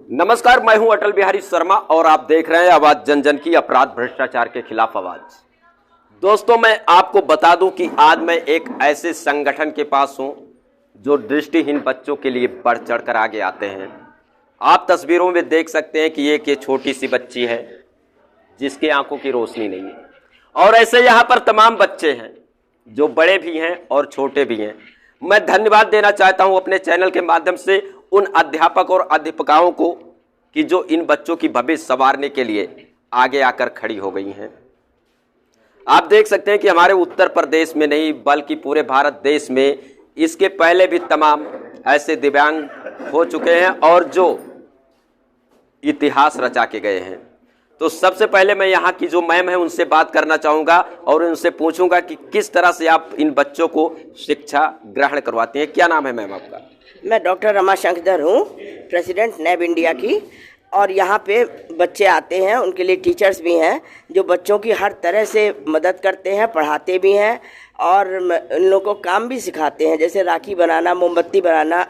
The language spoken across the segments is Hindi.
नमस्कार, मैं हूं अटल बिहारी शर्मा और आप देख रहे हैं आवाज जन जन की, अपराध भ्रष्टाचार के खिलाफ आवाज। दोस्तों, मैं आपको बता दूं कि आज मैं एक ऐसे संगठन के पास हूं जो दृष्टिहीन बच्चों के लिए बढ़ चढ़ कर आगे आते हैं। आप तस्वीरों में देख सकते हैं कि ये छोटी सी बच्ची है जिसके आंखों की रोशनी नहीं है, और ऐसे यहाँ पर तमाम बच्चे हैं जो बड़े भी हैं और छोटे भी हैं। मैं धन्यवाद देना चाहता हूं अपने चैनल के माध्यम से उन अध्यापक और अध्यापिकाओं को कि जो इन बच्चों की भविष्य संवारने के लिए आगे आकर खड़ी हो गई हैं। आप देख सकते हैं कि हमारे उत्तर प्रदेश में नहीं बल्कि पूरे भारत देश में इसके पहले भी तमाम ऐसे दिव्यांग हो चुके हैं और जो इतिहास रचा के गए हैं। तो सबसे पहले मैं यहाँ की जो मैम है उनसे बात करना चाहूँगा और उनसे पूछूंगा कि किस तरह से आप इन बच्चों को शिक्षा ग्रहण करवाती हैं। क्या नाम है मैम आपका? मैं डॉक्टर रमा शंकर हूँ, प्रेसिडेंट नैब इंडिया की। और यहाँ पे बच्चे आते हैं, उनके लिए टीचर्स भी हैं जो बच्चों की हर तरह से मदद करते हैं, पढ़ाते भी हैं और इन लोगों को काम भी सिखाते हैं, जैसे राखी बनाना, मोमबत्ती बनाना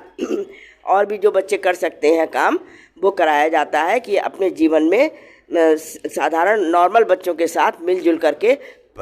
और भी जो बच्चे कर सकते हैं काम, वो कराया जाता है कि अपने जीवन में साधारण नॉर्मल बच्चों के साथ मिलजुल करके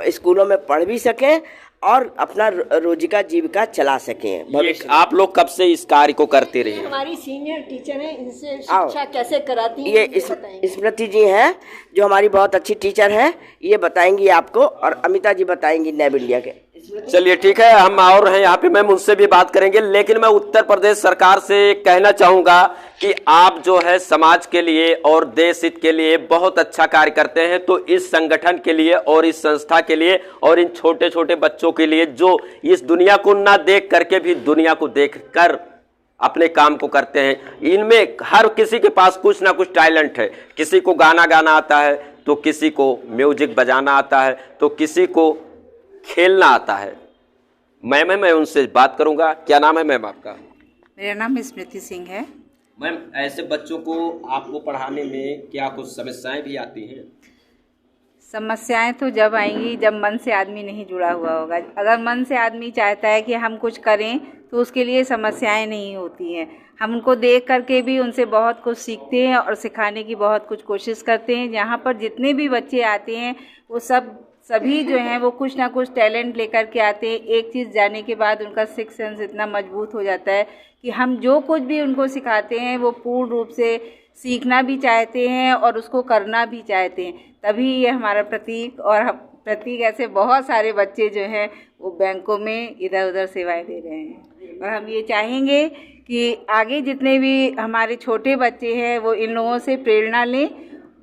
स्कूलों में पढ़ भी सकें और अपना रोजिका जीविका चला सकें। आप लोग कब से इस कार्य को करते रहे? हमारी सीनियर टीचर हैं, इनसे शिक्षा कैसे कराती हैं ये स्मृति जी हैं जो हमारी बहुत अच्छी टीचर हैं, ये बताएंगी आपको, और अमिता जी बताएंगी नैब इंडिया के। चलिए ठीक है, हम और हैं यहाँ पे, मैम उनसे भी बात करेंगे। लेकिन मैं उत्तर प्रदेश सरकार से कहना चाहूँगा कि आप जो है समाज के लिए और देश हित के लिए बहुत अच्छा कार्य करते हैं, तो इस संगठन के लिए और इस संस्था के लिए और इन छोटे छोटे बच्चों के लिए जो इस दुनिया को ना देख करके भी दुनिया को देख कर अपने काम को करते हैं, इनमें हर किसी के पास कुछ ना कुछ टैलेंट है। किसी को गाना गाना आता है, तो किसी को म्यूजिक बजाना आता है, तो किसी को खेलना आता है। मैं उनसे बात करूंगा। क्या नाम है मैम आपका? मेरा नाम स्मृति सिंह है। मैम, ऐसे बच्चों को आपको पढ़ाने में क्या कुछ समस्याएं भी आती हैं? समस्याएं तो जब आएंगी जब मन से आदमी नहीं जुड़ा हुआ होगा। अगर मन से आदमी चाहता है कि हम कुछ करें तो उसके लिए समस्याएं नहीं होती हैं। हम उनको देख करके भी उनसे बहुत कुछ सीखते हैं और सिखाने की बहुत कुछ कोशिश करते हैं। यहाँ पर जितने भी बच्चे आते हैं वो सभी जो हैं वो कुछ ना कुछ टैलेंट लेकर के आते हैं। एक चीज़ जाने के बाद उनका सिक्स सेंस इतना मजबूत हो जाता है कि हम जो कुछ भी उनको सिखाते हैं वो पूर्ण रूप से सीखना भी चाहते हैं और उसको करना भी चाहते हैं। तभी ये हमारा प्रतीक ऐसे बहुत सारे बच्चे जो हैं वो बैंकों में इधर उधर सेवाएं दे रहे हैं। और हम ये चाहेंगे कि आगे जितने भी हमारे छोटे बच्चे हैं वो इन लोगों से प्रेरणा लें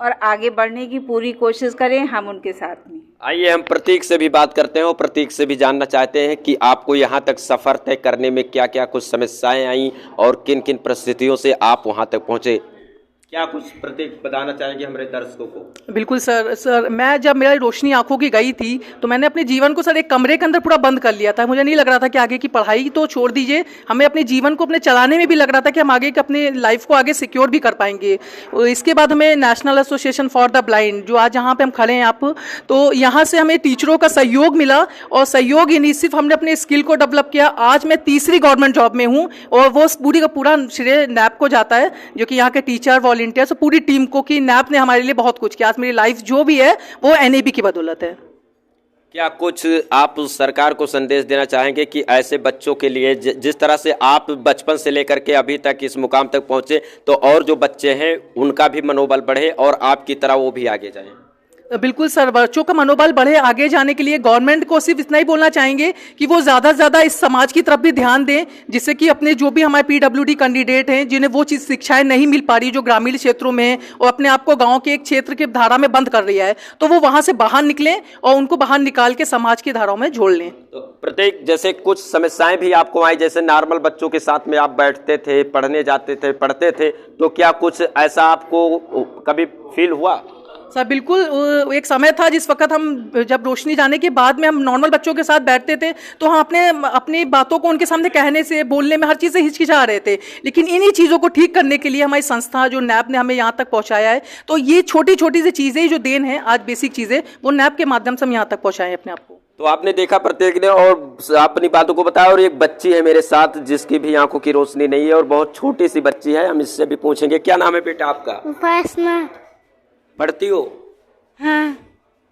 और आगे बढ़ने की पूरी कोशिश करें, हम उनके साथ में। आइए हम प्रतीक से भी बात करते हैं और प्रतीक से भी जानना चाहते हैं कि आपको यहाँ तक सफर तय करने में क्या क्या कुछ समस्याएं आई और किन किन परिस्थितियों से आप वहाँ तक पहुँचे। क्या कुछ प्रतीक बताना चाहेंगे हमारे दर्शकों को? बिल्कुल सर, मैं जब मेरी रोशनी आंखों की गई थी तो मैंने अपने जीवन को सर एक कमरे के अंदर पूरा बंद कर लिया था। मुझे नहीं लग रहा था कि आगे की पढ़ाई तो छोड़ दीजिए, हमें अपने जीवन को अपने चलाने में भी लग रहा था कि हम आगे अपने लाइफ को आगे सिक्योर भी कर पाएंगे। इसके बाद हमें national association for the blind, जो आज यहाँ पे हम खड़े हैं आप, तो यहाँ से हमें टीचरों का सहयोग मिला और सहयोग ही नहीं, सिर्फ हमने अपने स्किल को डेवलप किया। आज मैं तीसरी गवर्नमेंट जॉब में हूँ और वो पूरी का पूरा श्रेय नैब को जाता है, जो कि यहाँ के टीचर, वॉलंटियर्स, पूरी टीम को, कि नैब ने हमारे लिए बहुत कुछ किया। आज मेरी लाइफ जो भी है वो एनएबी की बदौलत है। क्या कुछ आप सरकार को संदेश देना चाहेंगे कि ऐसे बच्चों के लिए जिस तरह से आप बचपन से लेकर के अभी तक इस मुकाम तक पहुंचे, तो और जो बच्चे हैं उनका भी मनोबल बढ़े और आपकी तरह वो भी आगे जाएं? बिल्कुल सर, बच्चों का मनोबल बढ़े आगे जाने के लिए गवर्नमेंट को सिर्फ इतना ही बोलना चाहेंगे कि वो ज़्यादा से ज़्यादा इस समाज की तरफ भी ध्यान दें, जिससे कि अपने जो भी हमारे पीडब्ल्यूडी कैंडिडेट हैं जिन्हें वो चीज़ शिक्षाएं नहीं मिल पा रही, जो ग्रामीण क्षेत्रों में है और अपने आप को गाँव के एक क्षेत्र की धारा में बंद कर रहा है, तो वो वहाँ से बाहर निकलें और उनको बाहर निकाल के समाज की धाराओं में जोड़ लें। तो प्रत्येक जैसे कुछ समस्याएं भी आपको आई, जैसे नॉर्मल बच्चों के साथ में आप बैठते थे, पढ़ने जाते थे, पढ़ते थे, तो क्या कुछ ऐसा आपको कभी फील हुआ? सर बिल्कुल, एक समय था जिस वक्त हम जब रोशनी जाने के बाद में हम नॉर्मल बच्चों के साथ बैठते थे तो हम अपनी बातों को उनके सामने कहने से, बोलने में, हर चीज़ से हिचकिचा रहे थे। लेकिन इन्हीं चीज़ों को ठीक करने के लिए हमारी संस्था जो नैब ने हमें यहाँ तक पहुँचाया है, तो ये छोटी छोटी सी चीज़ें जो देन है आज, बेसिक चीज़ें, वो नैब के माध्यम से हम यहाँ तक पहुँचाए हैं अपने आप को। तो आपने देखा प्रत्येक ने और अपनी बातों को बताया। और एक बच्ची है मेरे साथ जिसकी भी आंखों की रोशनी नहीं है और बहुत छोटी सी बच्ची है, हम इससे भी पूछेंगे। क्या नाम है बेटा आपका? उपासना। पढ़ती हो? हाँ।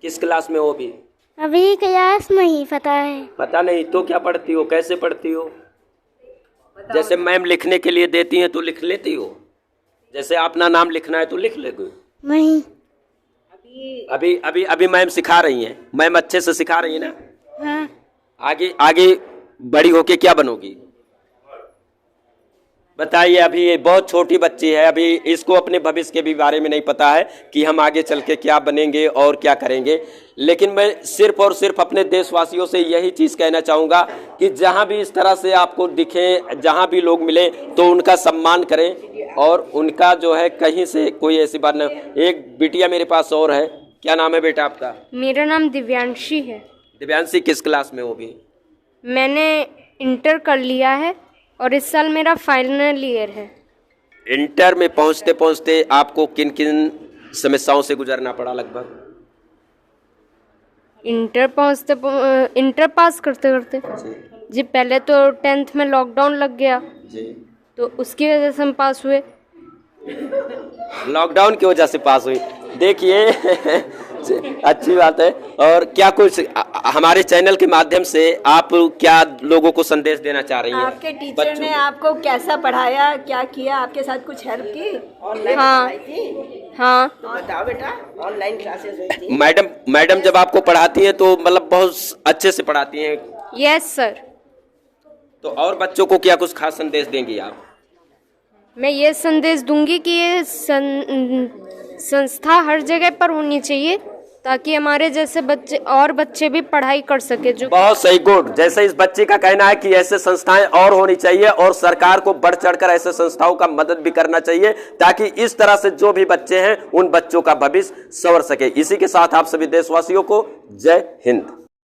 किस क्लास में हो अभी? अभी क्लास नहीं पता है। पता नहीं तो क्या पढ़ती हो, कैसे पढ़ती हो? जैसे मैम लिखने के लिए देती हैं तो लिख लेती हो? जैसे अपना नाम लिखना है तो लिख लेगी? नहीं। अभी अभी अभी मैम सिखा रही हैं, मैम अच्छे से सिखा रही है ना? हाँ। आगे आगे बड़ी होके क्या बनोगी बताइए? अभी ये बहुत छोटी बच्ची है, अभी इसको अपने भविष्य के भी बारे में नहीं पता है कि हम आगे चल के क्या बनेंगे और क्या करेंगे। लेकिन मैं सिर्फ और सिर्फ अपने देशवासियों से यही चीज़ कहना चाहूँगा कि जहाँ भी इस तरह से आपको दिखे, जहाँ भी लोग मिले तो उनका सम्मान करें और उनका जो है कहीं से कोई ऐसी बात न। एक बिटिया मेरे पास और है। क्या नाम है बेटा आपका? मेरा नाम दिव्यांशी है। दिव्यांशी किस क्लास में हो भी? मैंने इंटर कर लिया है और इस साल मेरा फाइनल ईयर है। इंटर में पहुंचते पहुंचते आपको किन किन समस्याओं से गुजरना पड़ा लगभग? इंटर पास करते करते जी पहले तो 10th में लॉकडाउन लग गया जी, तो उसकी वजह से हम पास हुए। लॉकडाउन की वजह से पास हुई। देखिए अच्छी बात है। और क्या कुछ हमारे चैनल के माध्यम से आप क्या लोगों को संदेश देना चाह रही हैं? आपके टीचर ने आपको कैसा पढ़ाया, क्या किया, आपके साथ कुछ हेल्प की? ऑनलाइन हाँ। पढ़ाई थी? हाँ। बताओ बेटा, ऑनलाइन क्लासेस हुई थी? मैडम जब आपको पढ़ाती हैं तो मतलब बहुत अच्छे से पढ़ाती हैं? Yes sir. तो और बच्चों को क्या कुछ खास संदेश देंगी आप? मैं ये संदेश दूंगी कि ये संस्था हर जगह पर होनी चाहिए ताकि हमारे जैसे बच्चे भी पढ़ाई कर सके। जो बहुत सही, गुड। जैसे इस बच्चे का कहना है कि ऐसे संस्थाएं और होनी चाहिए और सरकार को बढ़ चढ़कर ऐसे संस्थाओं का मदद भी करना चाहिए ताकि इस तरह से जो भी बच्चे हैं उन बच्चों का भविष्य संवर सके। इसी के साथ आप सभी देशवासियों को जय हिंद।